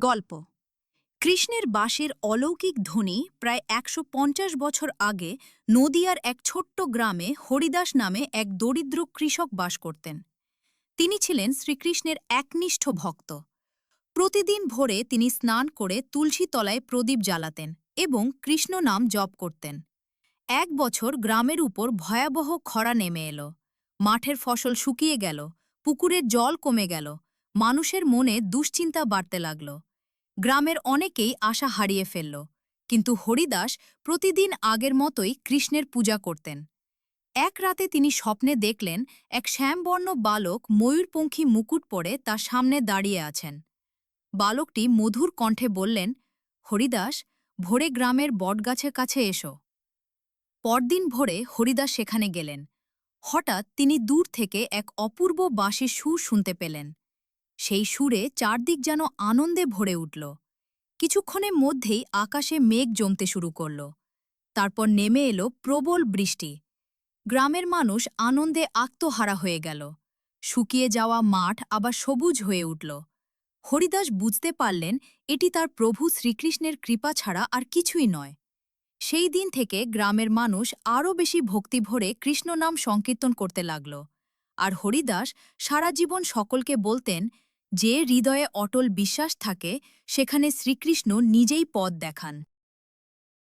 গল্প কৃষ্ণের বাঁশির অলৌকিক ধ্বনি প্রায় ১৫০ বছর আগে নদিয়ার এক ছোট্ট গ্রামে হরিদাস নামে এক দরিদ্র কৃষক বাস করতেন। তিনি ছিলেন শ্রীকৃষ্ণের একনিষ্ঠ ভক্ত। প্রতিদিন ভোরে তিনি স্নান করে তুলসী তলায় প্রদীপ জ্বালাতেন এবং কৃষ্ণ নাম জপ করতেন। এক বছর গ্রামের উপর ভয়াবহ খরা নেমে এলো। মাঠের ফসল শুকিয়ে গেল, পুকুরের জল কমে গেল, মানুষের মনে দুশ্চিন্তা বাড়তে লাগল। গ্রামের অনেকেই আশা হারিয়ে ফেলল, কিন্তু হরিদাস প্রতিদিন আগের মতোই কৃষ্ণের পূজা করতেন। এক রাতে তিনি স্বপ্নে দেখলেন এক শ্যামবর্ণ বালক ময়ূরপঙ্খী মুকুট পরে তার সামনে দাঁড়িয়ে আছেন। বালকটি মধুর কণ্ঠে বললেন, হরিদাস, ভোরে গ্রামের বটগাছের কাছে এসো। পরদিন ভোরে হরিদাস সেখানে গেলেন। হঠাৎ তিনি দূর থেকে এক অপূর্ব বাঁশির সুর শুনতে পেলেন। সেই সুরে চারদিক যেন আনন্দে ভরে উঠল। কিছুক্ষণের মধ্যেই আকাশে মেঘ জমতে শুরু করল। তারপর নেমে এলো প্রবল বৃষ্টি। গ্রামের মানুষ আনন্দে আত্মহারা হয়ে গেল। শুকিয়ে যাওয়া মাঠ আবার সবুজ হয়ে উঠল। হরিদাস বুঝতে পারলেন এটি তার প্রভু শ্রীকৃষ্ণের কৃপা ছাড়া আর কিছুই নয়। সেই দিন থেকে গ্রামের মানুষ আরও বেশি ভক্তি ভরে কৃষ্ণ নাম সংকীর্তন করতে লাগল। আর হরিদাস সারা জীবন সকলকে বলতেন, যে হৃদয়ে অটল বিশ্বাস থাকে সেখানে শ্রীকৃষ্ণ নিজেই পথ দেখান।